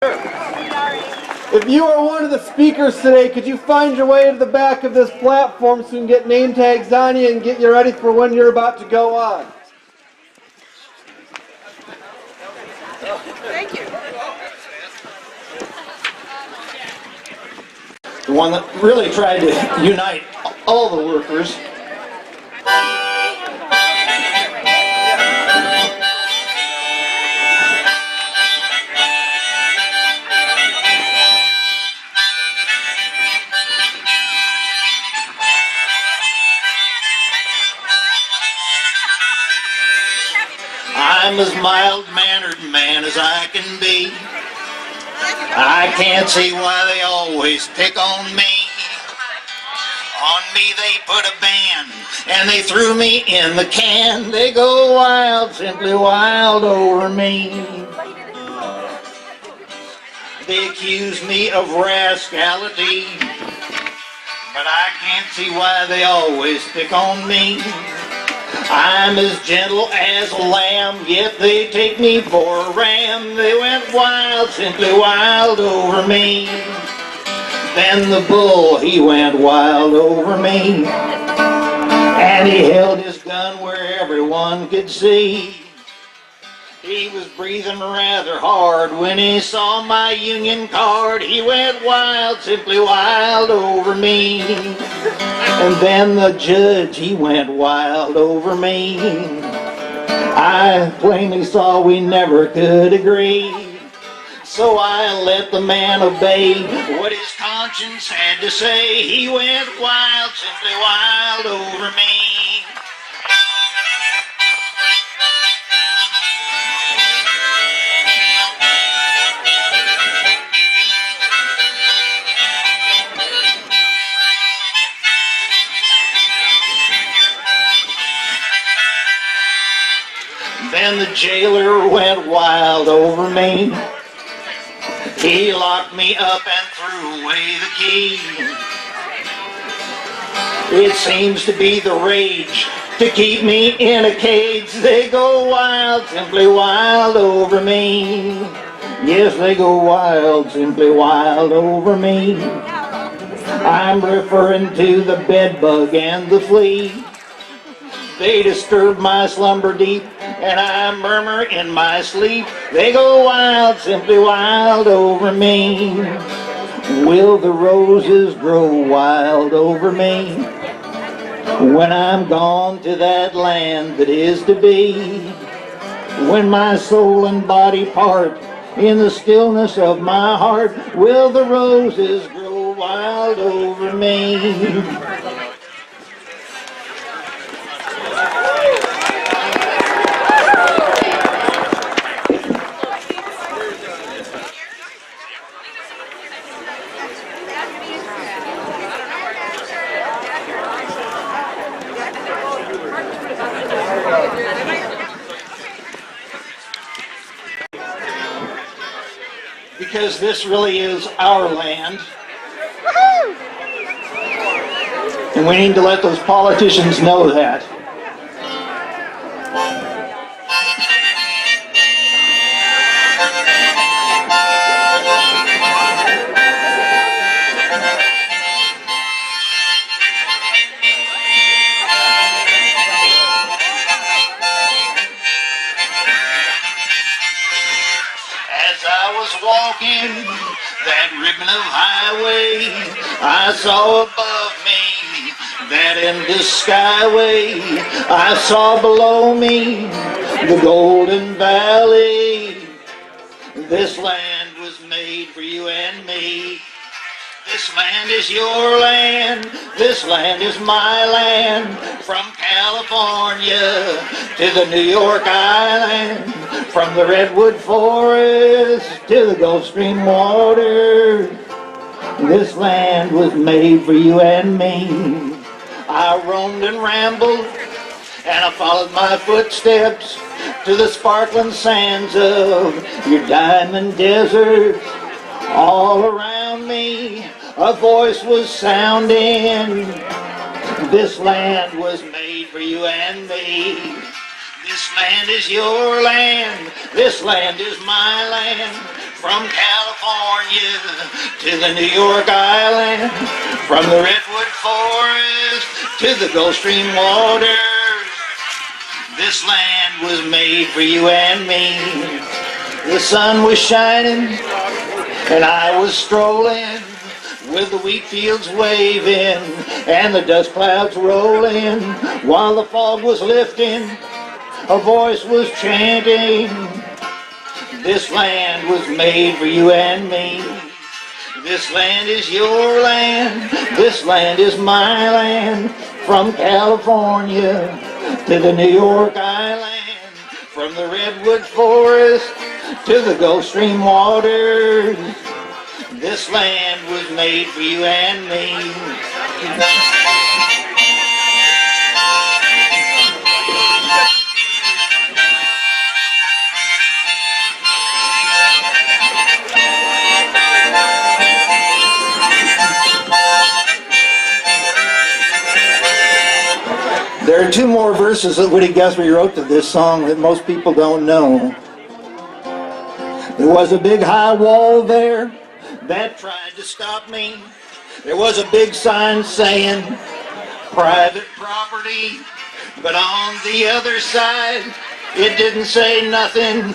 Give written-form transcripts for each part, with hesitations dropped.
If you are one of the speakers today, could you find your way to the back of this platform so we can get name tags on you and get you ready for when you're about to go on? Thank you. The one that really tried to unite all the workers. I'm as mild-mannered man as I can be. I can't see why they always pick on me. On me they put a ban, and they threw me in the can. They go wild, simply wild over me. They accuse me of rascality, but I can't see why they always pick on me. I'm as gentle as a lamb, yet they take me for a ram. They went wild, simply wild over me. Then the bull, he went wild over me. And he held his gun where everyone could see. He was breathing rather hard when he saw my union card. He went wild, simply wild over me. And then the judge, he went wild over me. I plainly saw we never could agree. So I let the man obey what his conscience had to say. He went wild, simply wild over me. Then the jailer went wild over me. He locked me up and threw away the key. It seems to be the rage to keep me in a cage. They go wild, simply wild over me. Yes, they go wild, simply wild over me. I'm referring to the bedbug and the flea. They disturb my slumber deep, and I murmur in my sleep. They go wild, simply wild over me. Will the roses grow wild over me when I'm gone to that land that is to be? When my soul and body part in the stillness of my heart, will the roses grow wild over me? Because this really is our land. And we need to let those politicians know that. Walking that ribbon of highway, I saw above me that endless skyway. I saw below me the golden valley. This land was made for you and me. This land is your land, this land is my land. From California to the New York Island, from the redwood forest to the Gulf Stream water. This land was made for you and me. I roamed and rambled, and I followed my footsteps to the sparkling sands of your diamond deserts. All around me a voice was sounding. This land was made for you and me. This land is your land, this land is my land. From California to the New York Island, from the Redwood Forest to the Gulf Stream waters, this land was made for you and me. The sun was shining and I was strolling with the wheat fields waving and the dust clouds rolling. While the fog was lifting, a voice was chanting, this land was made for you and me. This land is your land, this land is my land. From California to the New York Island, from the Redwood Forest to the Gulf Stream waters, this land was made for you and me. There are two more verses that Woody Guthrie wrote to this song that most people don't know. There was a big high wall there that tried to stop me. There was a big sign saying private property, but on the other side it didn't say nothing.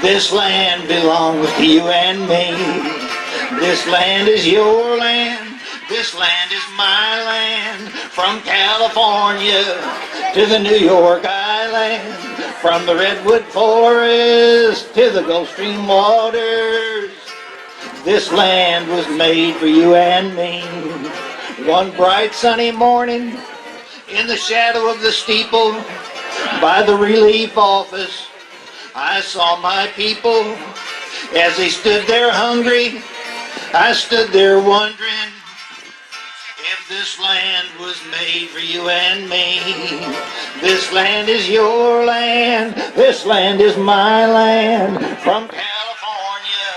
This land belongs to you and me. This land is your land. This land is my land. From California to the New York Island, from the Redwood Forest to the Gulf Stream waters, this land was made for you and me. One bright sunny morning, in the shadow of the steeple by the relief office, I saw my people as they stood there hungry. I stood there wondering if this land was made for you and me. This land is your land, this land is my land. From California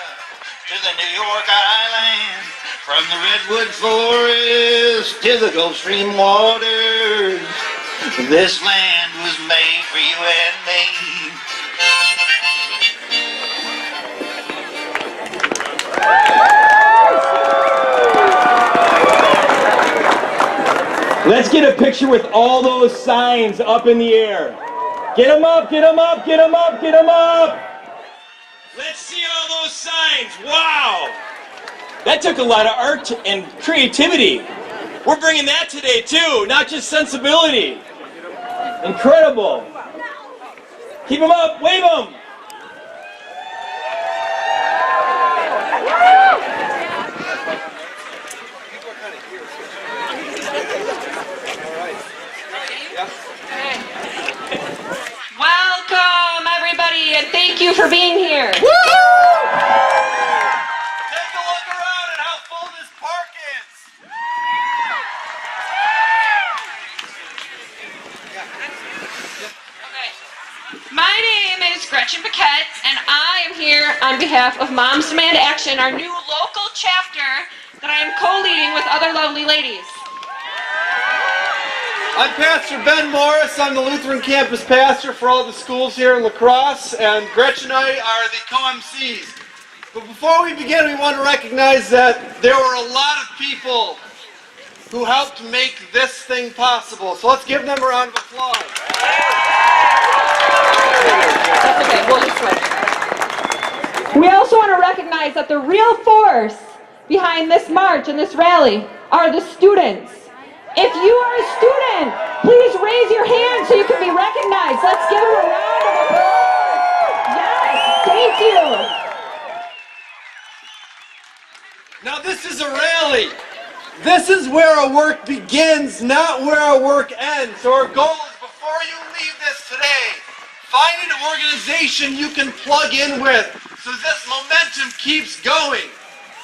to the New York Island, from the Redwood Forest to the Gulf Stream waters, this land was made for you and me. Let's get a picture with all those signs up in the air. Get them up, get them up, get them up, get them up. Let's see all those signs. Wow. That took a lot of art and creativity. We're bringing that today too, not just sensibility. Incredible. Keep them up, wave them. Welcome, everybody, and thank you for being here. Take a look around at how full this park is. Okay. My name is Gretchen Paquette, and I am here on behalf of Moms Demand Action, our new local chapter that I am co-leading with other lovely ladies. I'm Pastor Ben Morris. I'm the Lutheran campus pastor for all the schools here in La Crosse, and Gretchen and I are the co-MCs. But before we begin, we want to recognize that there were a lot of people who helped make this thing possible. So let's give them a round of applause. That's okay, we'll just switch. We also want to recognize that the real force behind this march and this rally are the students. If you are a student, please raise your hand so you can be recognized. Let's give them a round of applause. Yes, thank you. Now this is a rally. This is where our work begins, not where our work ends. So our goal is, before you leave this today, find an organization you can plug in with so this momentum keeps going.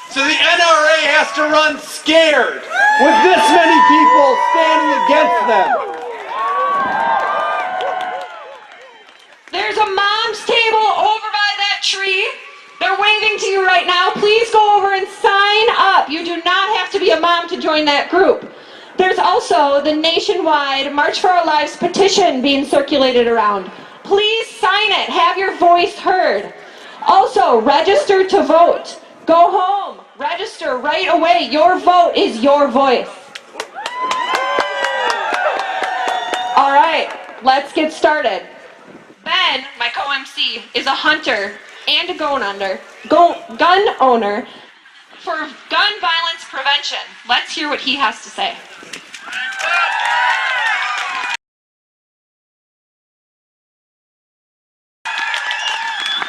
So the NRA has to run scared with this many people standing against them. There's a mom's table over by that tree. They're waving to you right now. Please go over and sign up. You do not have to be a mom to join that group. There's also the nationwide March for Our Lives petition being circulated around. Please sign it. Have your voice heard. Also, register to vote. Go home. Register right away. Your vote is your voice. All right, let's get started. Ben, my co-MC, is a hunter and a gun owner for gun violence prevention. Let's hear what he has to say.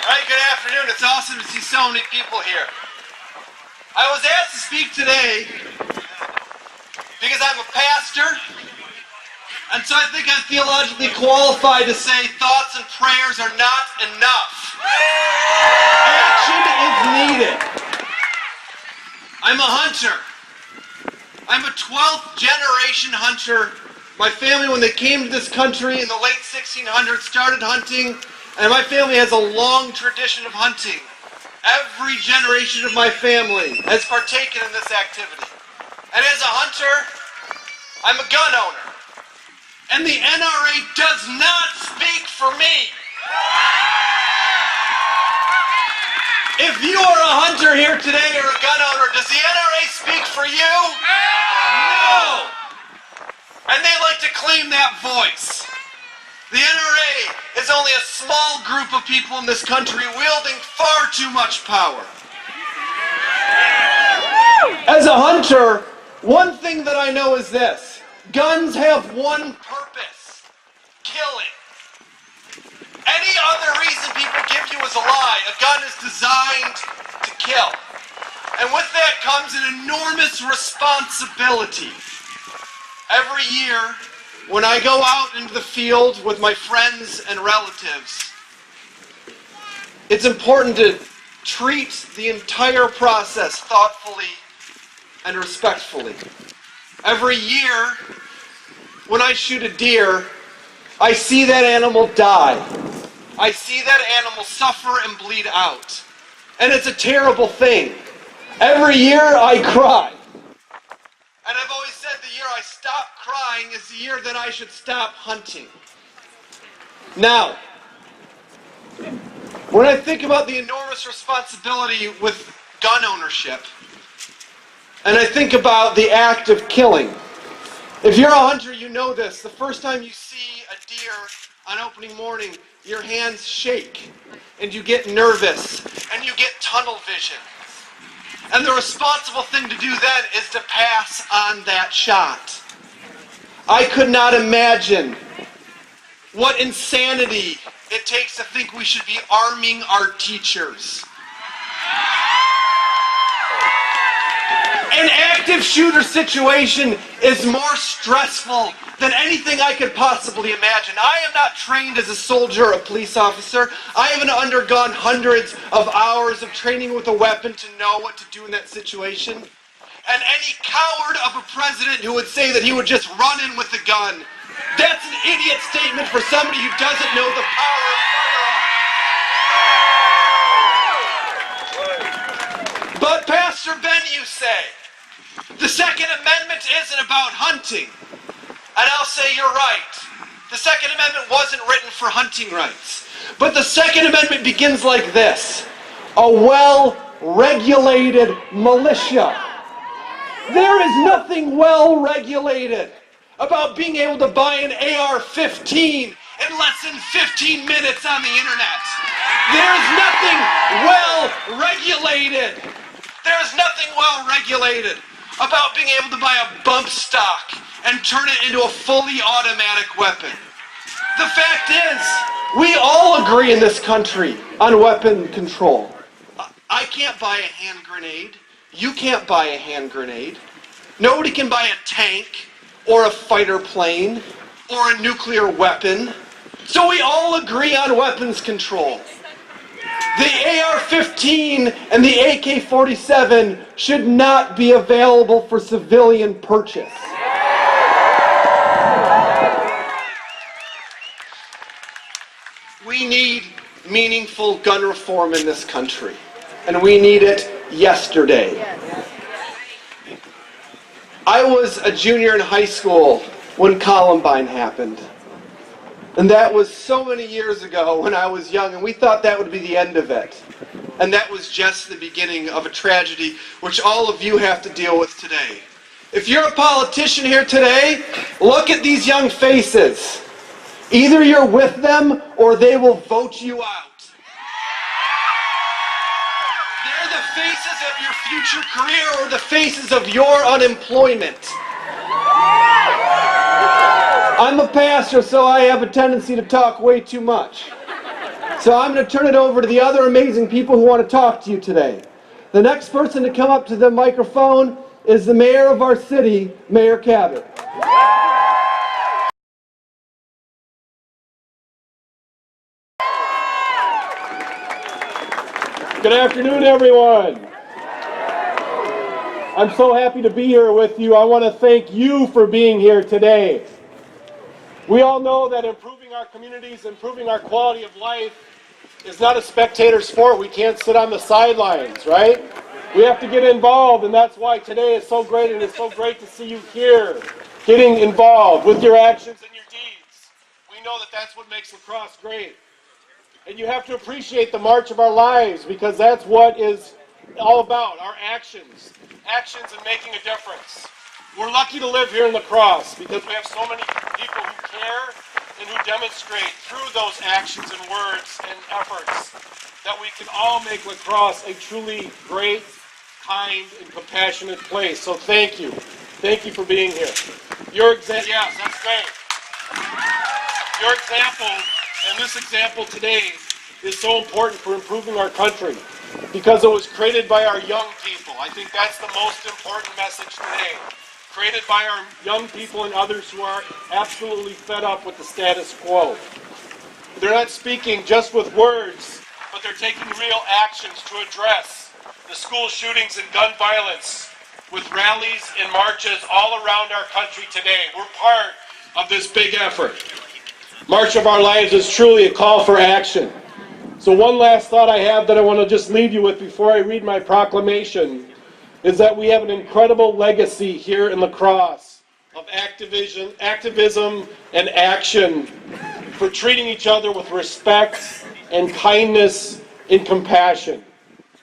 All right, good afternoon. It's awesome to see so many people here. I was asked to speak today because I'm a pastor, and so I think I'm theologically qualified to say thoughts and prayers are not enough. Action is needed. I'm a hunter. I'm a 12th generation hunter. My family, when they came to this country in the late 1600s, started hunting, and my family has a long tradition of hunting. Every generation of my family has partaken in this activity. And as a hunter, I'm a gun owner. And the NRA does not speak for me. If you are a hunter here today or a gun owner, does the NRA speak for you? No! And they like to claim that voice. The NRA is only a small group of people in this country wielding far too much power. As a hunter, one thing that I know is this. Guns have one purpose: killing. Any other reason people give you is a lie. A gun is designed to kill. And with that comes an enormous responsibility. Every year, when I go out into the field with my friends and relatives, it's important to treat the entire process thoughtfully and respectfully. Every year, when I shoot a deer, I see that animal die. I see that animal suffer and bleed out. And it's a terrible thing. Every year I cry. And I've always said the year I stop crying is the year that I should stop hunting. Now, when I think about the enormous responsibility with gun ownership, and I think about the act of killing, if you're a hunter, you know this. The first time you see a deer on opening morning, your hands shake, and you get nervous, and you get tunnel vision. And the responsible thing to do then is to pass on that shot. I could not imagine what insanity it takes to think we should be arming our teachers. An active shooter situation is more stressful than anything I could possibly imagine. I am not trained as a soldier or a police officer. I haven't undergone hundreds of hours of training with a weapon to know what to do in that situation. And any coward of a president who would say that he would just run in with a gun, that's an idiot statement for somebody who doesn't know the power of firearms. But Pastor Ben, you say, the Second Amendment isn't about hunting. And I'll say you're right. The Second Amendment wasn't written for hunting rights. But the Second Amendment begins like this: a well-regulated militia. There is nothing well-regulated about being able to buy an AR-15 in less than 15 minutes on the internet. There is nothing well-regulated. There is nothing well-regulated about being able to buy a bump stock and turn it into a fully automatic weapon. The fact is, we all agree in this country on weapon control. I can't buy a hand grenade. You can't buy a hand grenade. Nobody can buy a tank or a fighter plane or a nuclear weapon. So we all agree on weapons control. The AR-15 and the AK-47 should not be available for civilian purchase. We need meaningful gun reform in this country, and we need it yesterday. I was a junior in high school when Columbine happened. And that was so many years ago when I was young, and we thought that would be the end of it. And that was just the beginning of a tragedy which all of you have to deal with today. If you're a politician here today, look at these young faces. Either you're with them or they will vote you out. They're the faces of your future career or the faces of your unemployment. I'm a pastor, so I have a tendency to talk way too much. So I'm going to turn it over to the other amazing people who want to talk to you today. The next person to come up to the microphone is the mayor of our city, Mayor Kabat. Good afternoon, everyone. I'm so happy to be here with you. I want to thank you for being here today. We all know that improving our communities, improving our quality of life is not a spectator sport. We can't sit on the sidelines, right? We have to get involved, and that's why today is so great, and it's so great to see you here, getting involved with your actions and your deeds. We know that that's what makes lacrosse great. And you have to appreciate the march of our lives, because that's what is all about, our actions. Actions and making a difference. We're lucky to live here in lacrosse because we have so many people who care and who demonstrate through those actions and words and efforts that we can all make lacrosse a truly great, kind, and compassionate place. So thank you. Thank you for being here. Your example, yes, that's great. Your example, and this example today, is so important for improving our country because it was created by our young people. I think that's the most important message today. Created by our young people and others who are absolutely fed up with the status quo. They're not speaking just with words, but they're taking real actions to address the school shootings and gun violence with rallies and marches all around our country today. We're part of this big effort. March of Our Lives is truly a call for action. So one last thought I have that I want to just leave you with before I read my proclamation is that we have an incredible legacy here in lacrosse of activism and action for treating each other with respect and kindness and compassion.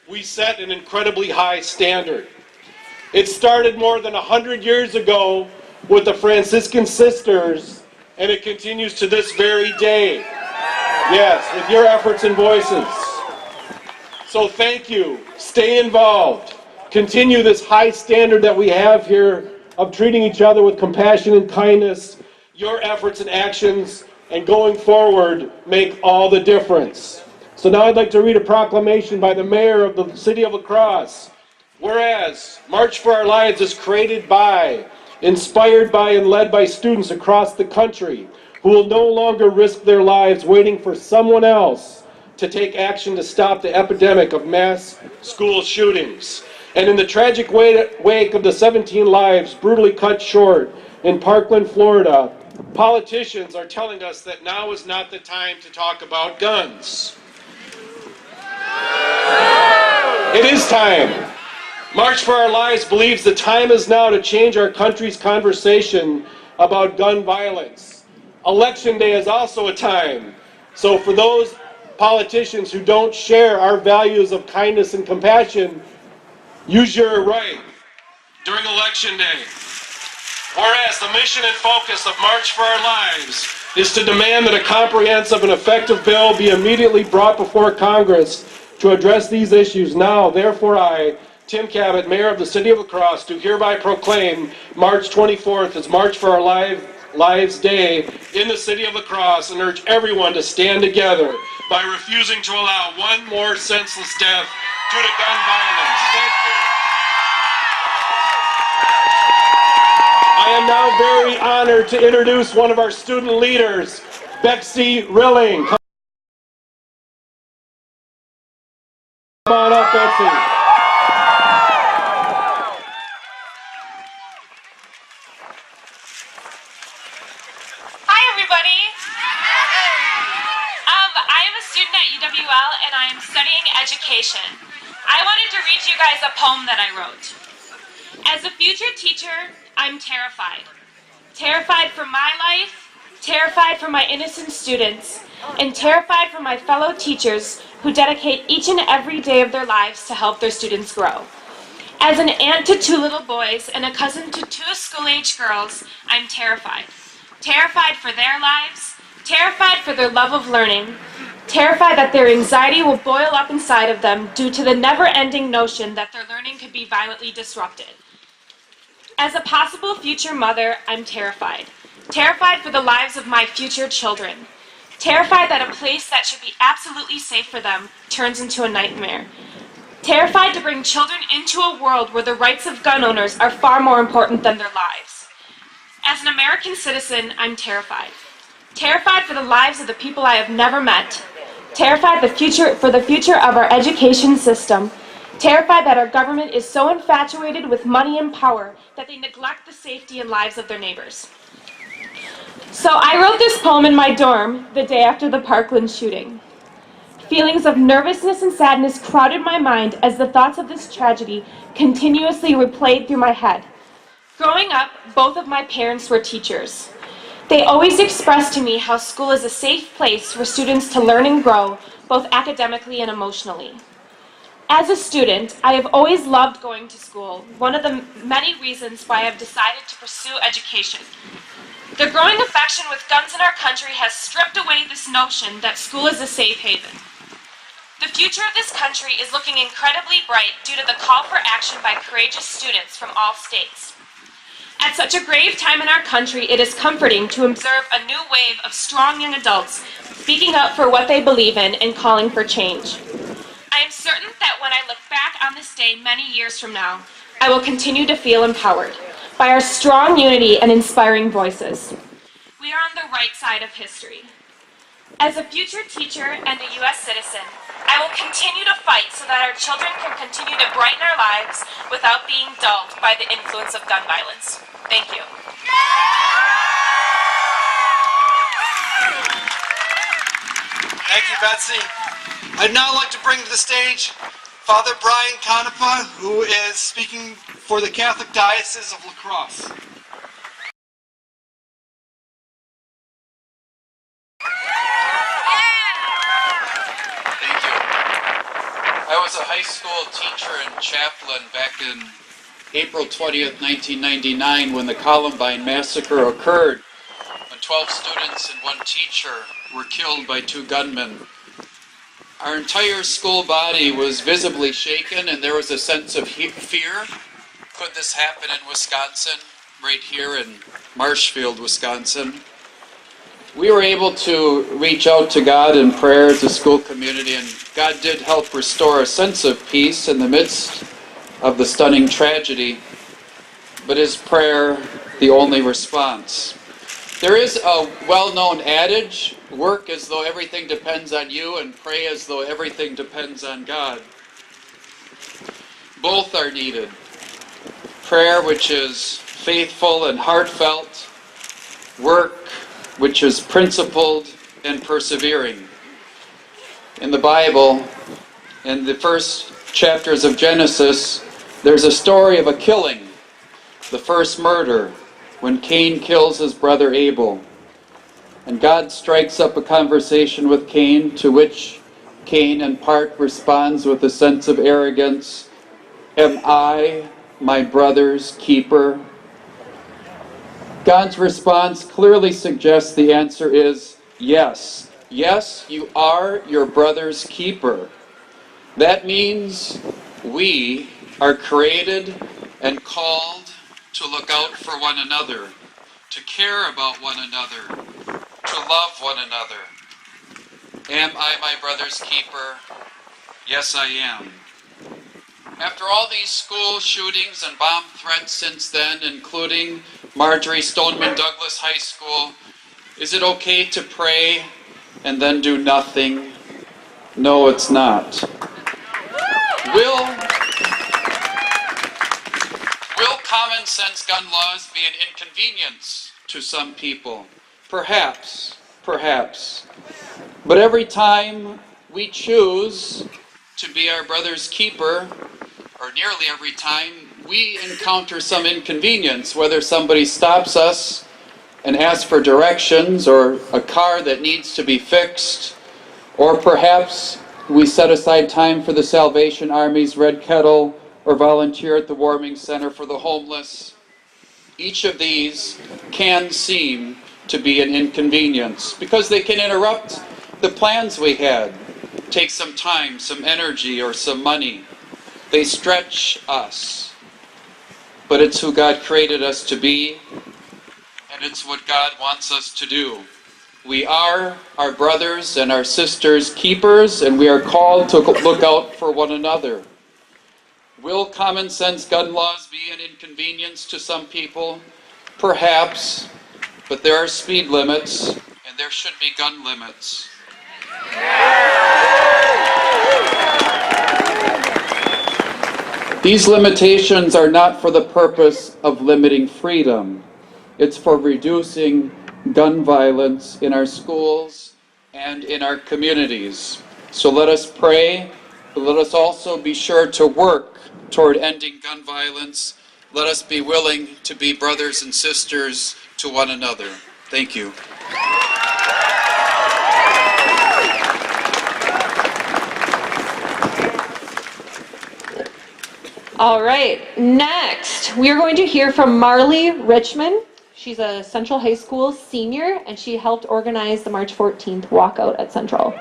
We set an incredibly high standard. It started more than 100 years ago with the Franciscan sisters, and it continues to this very day. Yes, with your efforts and voices. So thank you. Stay involved. Continue this high standard that we have here of treating each other with compassion and kindness. Your efforts and actions and going forward make all the difference. So now I'd like to read a proclamation by the mayor of the city of La Crosse. Whereas March for Our Lives is created by, inspired by, and led by students across the country who will no longer risk their lives waiting for someone else to take action to stop the epidemic of mass school shootings. And in the tragic wake of the 17 lives brutally cut short in Parkland, Florida, politicians are telling us that now is not the time to talk about guns. It is time. March for Our Lives believes the time is now to change our country's conversation about gun violence. Election day is also a time. So for those politicians who don't share our values of kindness and compassion, use your right during Election Day. Whereas the mission and focus of March for Our Lives is to demand that a comprehensive and effective bill be immediately brought before Congress to address these issues. Now, therefore, I, Tim Kabat, Mayor of the City of La Crosse, do hereby proclaim March 24th as March for Our Lives Day in the City of La Crosse and urge everyone to stand together by refusing to allow one more senseless death due to gun violence. Thank you. I am now very honored to introduce one of our student leaders, Betsy Rilling. Come on up, Betsy. And I am studying education. I wanted to read you guys a poem that I wrote. As a future teacher, I'm terrified. Terrified for my life, terrified for my innocent students, and terrified for my fellow teachers who dedicate each and every day of their lives to help their students grow. As an aunt to 2 little boys and a cousin to 2 school-age girls, I'm terrified. Terrified for their lives, terrified for their love of learning, terrified that their anxiety will boil up inside of them due to the never-ending notion that their learning could be violently disrupted. As a possible future mother, I'm terrified. Terrified for the lives of my future children. Terrified that a place that should be absolutely safe for them turns into a nightmare. Terrified to bring children into a world where the rights of gun owners are far more important than their lives. As an American citizen, I'm terrified. Terrified for the lives of the people I have never met. Terrified for the future of our education system. Terrified that our government is so infatuated with money and power that they neglect the safety and lives of their neighbors. So I wrote this poem in my dorm the day after the Parkland shooting. Feelings of nervousness and sadness crowded my mind as the thoughts of this tragedy continuously replayed through my head. Growing up, both of my parents were teachers. They always expressed to me how school is a safe place for students to learn and grow, both academically and emotionally. As a student, I have always loved going to school, one of the many reasons why I have decided to pursue education. The growing affection with guns in our country has stripped away this notion that school is a safe haven. The future of this country is looking incredibly bright due to the call for action by courageous students from all states. At such a grave time in our country, it is comforting to observe a new wave of strong young adults speaking up for what they believe in and calling for change. I am certain that when I look back on this day many years from now, I will continue to feel empowered by our strong unity and inspiring voices. We are on the right side of history. As a future teacher and a U.S. citizen, I will continue to fight so that our children can continue to brighten our lives without being dulled by the influence of gun violence. Thank you. Thank you, Betsy. I'd now like to bring to the stage Father Brian Konopa, who is speaking for the Catholic Diocese of La Crosse. Thank you. I was a high school teacher and chaplain back in April 20th, 1999, when the Columbine massacre occurred, when 12 students and 1 teacher were killed by 2 gunmen. Our entire school body was visibly shaken, and there was a sense of fear. Could this happen in Wisconsin, right here in Marshfield, Wisconsin? We were able to reach out to God in prayer as a school community, and God did help restore a sense of peace in the midst of the stunning tragedy. But is prayer the only response? There is a well-known adage, work as though everything depends on you and pray as though everything depends on God. Both are needed. Prayer, which is faithful and heartfelt, work, which is principled and persevering. In the Bible, in the first chapters of Genesis, there's a story of a killing, the first murder, when Cain kills his brother Abel. And God strikes up a conversation with Cain, to which Cain in part responds with a sense of arrogance. Am I my brother's keeper? God's response clearly suggests the answer is yes. Yes, you are your brother's keeper. That means we are created and called to look out for one another, to care about one another, to love one another. Am I my brother's keeper? Yes, I am. After all these school shootings and bomb threats since then, including Marjorie Stoneman Douglas High School, is it okay to pray and then do nothing? No, it's not. Will common sense gun laws be an inconvenience to some people? Perhaps. But every time we choose to be our brother's keeper, or nearly every time, we encounter some inconvenience, whether somebody stops us and ask for directions, or a car that needs to be fixed, or perhaps we set aside time for the Salvation Army's Red Kettle or volunteer at the warming center for the homeless. Each of these can seem to be an inconvenience because they can interrupt the plans we had, take some time, some energy, or some money. They stretch us, but it's who God created us to be, and it's what God wants us to do. We are our brothers and our sisters' keepers, and we are called to look out for one another. Will common sense gun laws be an inconvenience to some people? Perhaps, but there are speed limits, and there should be gun limits. These limitations are not for the purpose of limiting freedom. It's for reducing gun violence in our schools and in our communities. So let us pray, but let us also be sure to work toward ending gun violence. Let us be willing to be brothers and sisters to one another. Thank you. All right, next we are going to hear from Marley Richmond. She's a Central High School senior, and she helped organize the March 14th walkout at Central.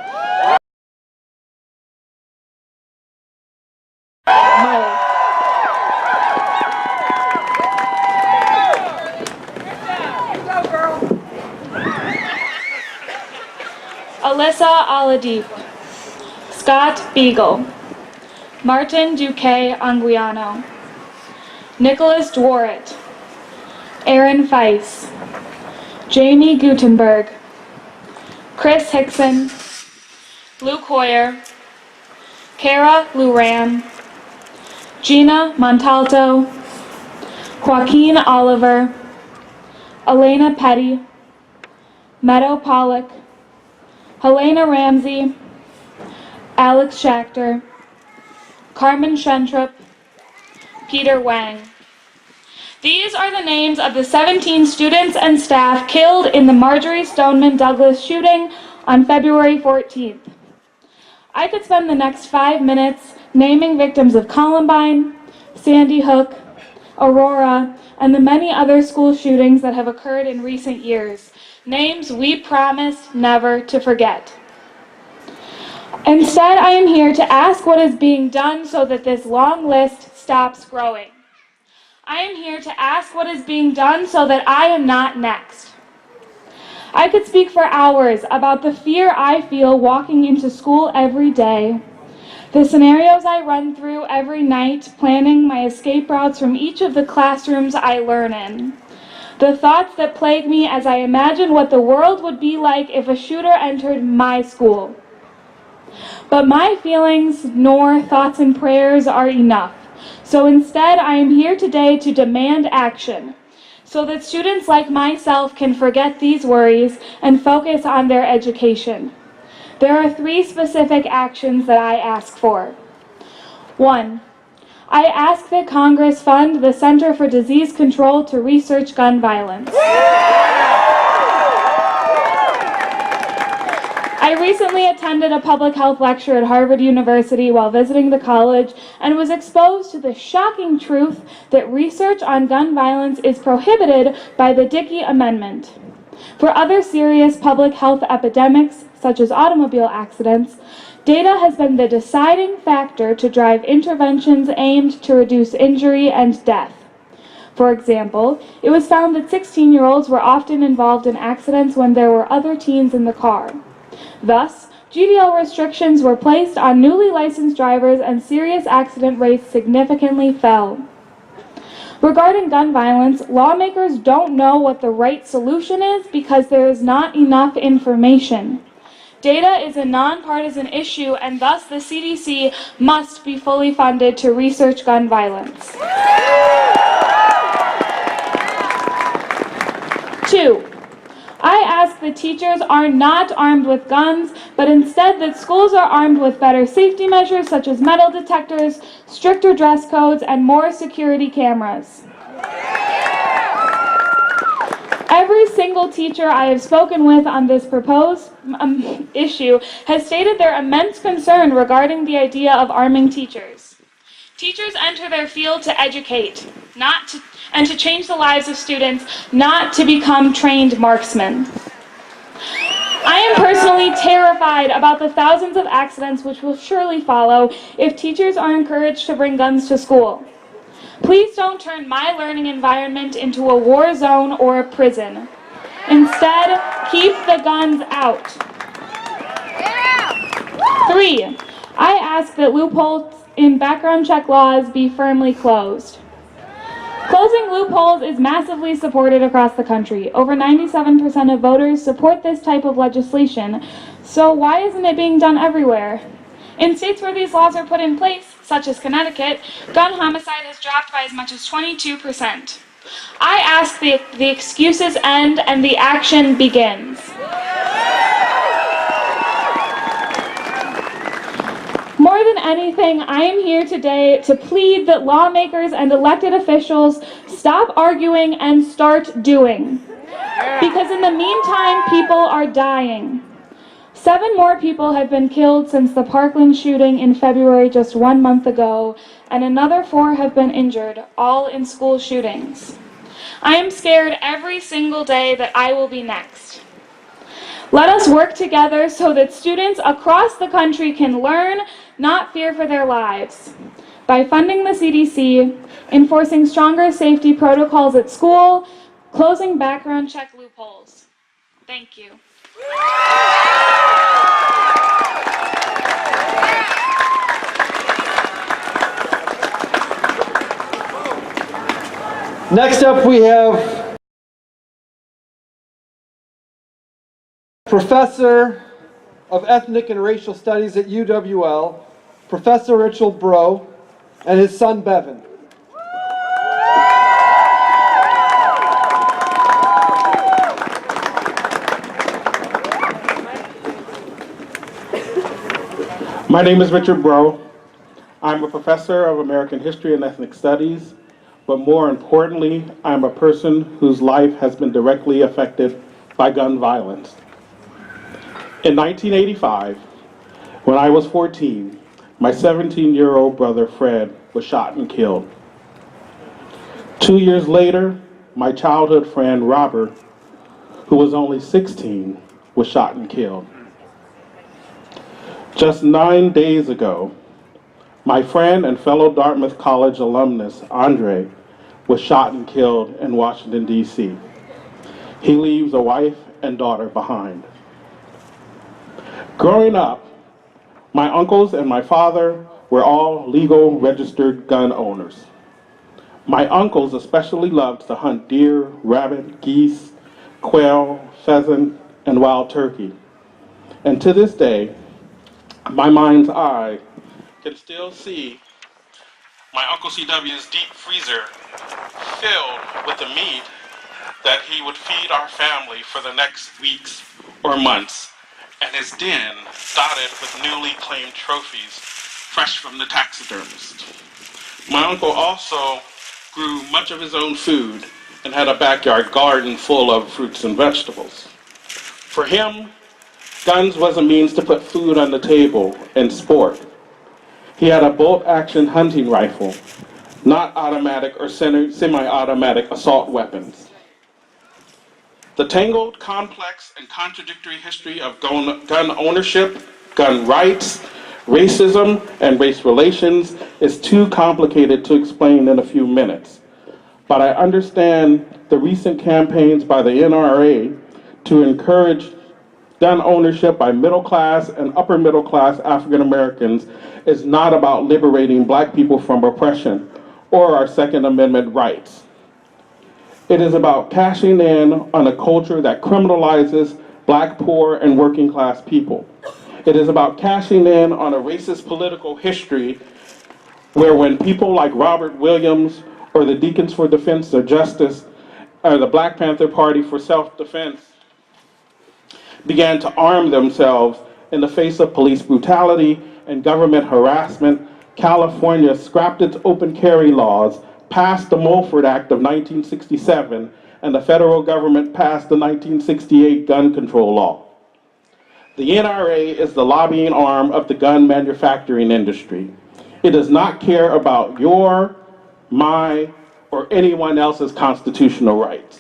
Marley. Alyssa Aladeep, Scott Beagle, Martin Duque Anguiano, Nicholas Dworet, Aaron Feiss, Jamie Gutenberg, Chris Hickson, Luke Hoyer, Kara Luran, Gina Montalto, Joaquin Oliver, Elena Petty, Meadow Pollock, Helena Ramsey, Alex Schachter, Carmen Shentrup, Peter Wang. These are the names of the 17 students and staff killed in the Marjorie Stoneman Douglas shooting on February 14th. I could spend the next 5 minutes naming victims of Columbine, Sandy Hook, Aurora, and the many other school shootings that have occurred in recent years. Names we promised never to forget. Instead, I am here to ask what is being done so that this long list stops growing. I am here to ask what is being done so that I am not next. I could speak for hours about the fear I feel walking into school every day, the scenarios I run through every night planning my escape routes from each of the classrooms I learn in, the thoughts that plague me as I imagine what the world would be like if a shooter entered my school. But my feelings, nor thoughts and prayers are enough. So instead, I am here today to demand action, so that students like myself can forget these worries and focus on their education. There are 3 specific actions that I ask for. 1, I ask that Congress fund the Center for Disease Control to research gun violence. I recently attended a public health lecture at Harvard University while visiting the college and was exposed to the shocking truth that research on gun violence is prohibited by the Dickey Amendment. For other serious public health epidemics, such as automobile accidents, data has been the deciding factor to drive interventions aimed to reduce injury and death. For example, it was found that 16-year-olds were often involved in accidents when there were other teens in the car. Thus, GDL restrictions were placed on newly licensed drivers and serious accident rates significantly fell. Regarding gun violence, lawmakers don't know what the right solution is because there is not enough information. Data is a nonpartisan issue, and thus the CDC must be fully funded to research gun violence. 2, I ask that teachers are not armed with guns, but instead that schools are armed with better safety measures such as metal detectors, stricter dress codes, and more security cameras. every single teacher I have spoken with on this proposed issue has stated their immense concern regarding the idea of arming teachers. Teachers enter their field to educate, and to change the lives of students, not to become trained marksmen. I am personally terrified about the thousands of accidents which will surely follow if teachers are encouraged to bring guns to school. Please don't turn my learning environment into a war zone or a prison. Instead, keep the guns out. 3, I ask that loopholes in background check laws be firmly closed. Closing loopholes is massively supported across the country. Over 97% of voters support this type of legislation, so why isn't it being done everywhere? In states where these laws are put in place, such as Connecticut, gun homicide has dropped by as much as 22%. I ask the excuses end and the action begins. More than anything, I am here today to plead that lawmakers and elected officials stop arguing and start doing. Because in the meantime, people are dying. 7 more people have been killed since the Parkland shooting in February just 1 month ago, and another 4 have been injured, all in school shootings. I am scared every single day that I will be next. Let us work together so that students across the country can learn, not fear for their lives. By funding the CDC, enforcing stronger safety protocols at school, closing background check loopholes. Thank you. Next up we have Professor of Ethnic and Racial Studies at UWL, Professor Richard Breaux, and his son Bevan. My name is Richard Breaux. I'm a professor of American History and Ethnic Studies, but more importantly, I'm a person whose life has been directly affected by gun violence. In 1985, when I was 14, my 17-year-old brother Fred was shot and killed. 2 years later, my childhood friend Robert, who was only 16, was shot and killed. Just 9 days ago, my friend and fellow Dartmouth College alumnus, Andre, was shot and killed in Washington, D.C. He leaves a wife and daughter behind. Growing up, my uncles and my father were all legal registered gun owners. My uncles especially loved to hunt deer, rabbit, geese, quail, pheasant, and wild turkey. And to this day, my mind's eye can still see my Uncle CW's deep freezer filled with the meat that he would feed our family for the next weeks or months, and his den dotted with newly claimed trophies fresh from the taxidermist. My uncle also grew much of his own food and had a backyard garden full of fruits and vegetables. For him, guns was a means to put food on the table and sport. He had a bolt-action hunting rifle, not automatic or semi-automatic assault weapons. The tangled, complex, and contradictory history of gun ownership, gun rights, racism, and race relations is too complicated to explain in a few minutes. But I understand the recent campaigns by the NRA to encourage gun ownership by middle-class and upper-middle-class African Americans is not about liberating Black people from oppression or our Second Amendment rights. It is about cashing in on a culture that criminalizes Black, poor, and working-class people. It is about cashing in on a racist political history where when people like Robert Williams or the Deacons for Defense of Justice or the Black Panther Party for Self-Defense began to arm themselves in the face of police brutality and government harassment, California scrapped its open carry laws, passed the Mulford Act of 1967, and the federal government passed the 1968 gun control law. The NRA is the lobbying arm of the gun manufacturing industry. It does not care about your, my, or anyone else's constitutional rights.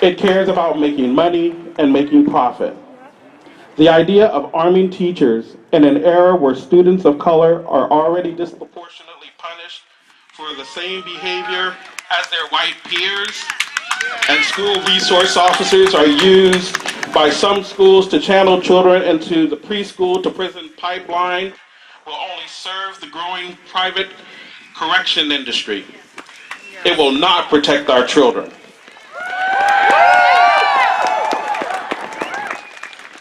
It cares about making money and making profit. The idea of arming teachers in an era where students of color are already disproportionately punished for the same behavior as their white peers, and school resource officers are used by some schools to channel children into the preschool to prison pipeline, will only serve the growing private correction industry. It will not protect our children.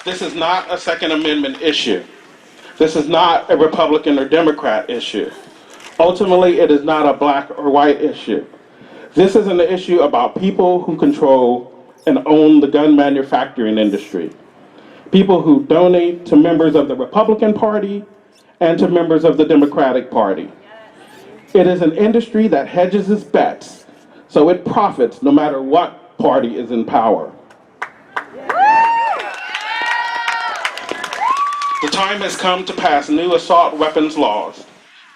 This is not a Second Amendment issue. This is not a Republican or Democrat issue. Ultimately, it is not a black or white issue. This is an issue about people who control and own the gun manufacturing industry. People who donate to members of the Republican Party and to members of the Democratic Party. It is an industry that hedges its bets, so it profits no matter what party is in power. The time has come to pass new assault weapons laws,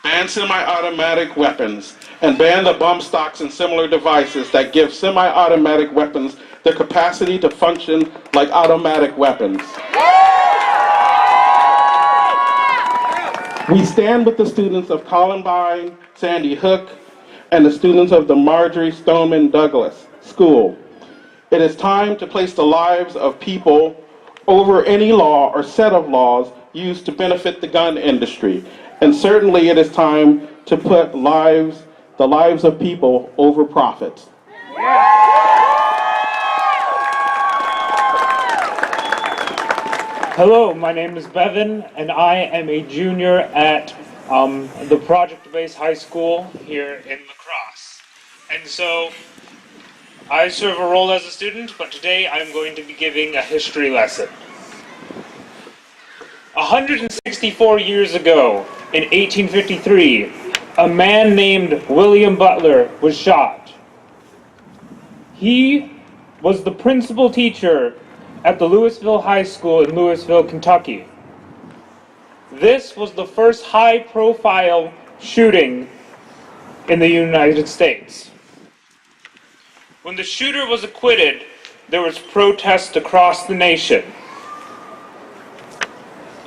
ban semi-automatic weapons, and ban the bump stocks and similar devices that give semi-automatic weapons the capacity to function like automatic weapons. We stand with the students of Columbine, Sandy Hook, and the students of the Marjorie Stoneman Douglas School. It is time to place the lives of people over any law or set of laws used to benefit the gun industry. And certainly it is time to put the lives of people over profits. Hello, my name is Bevan, and I am a junior at the project-based high school here in La Crosse. And so I serve a role as a student, but today I'm going to be giving a history lesson. 164 years ago, in 1853, a man named William Butler was shot. He was the principal teacher at the Louisville High School in Louisville, Kentucky. This was the first high-profile shooting in the United States. When the shooter was acquitted, there was protest across the nation.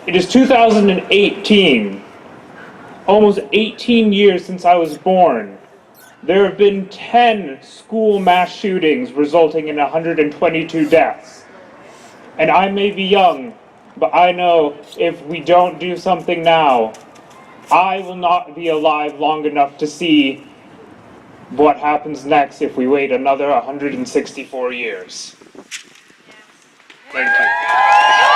It is 2018, almost 18 years since I was born. There have been 10 school mass shootings resulting in 122 deaths. And I may be young, but I know if we don't do something now, I will not be alive long enough to see what happens next if we wait another 164 years. Thank you.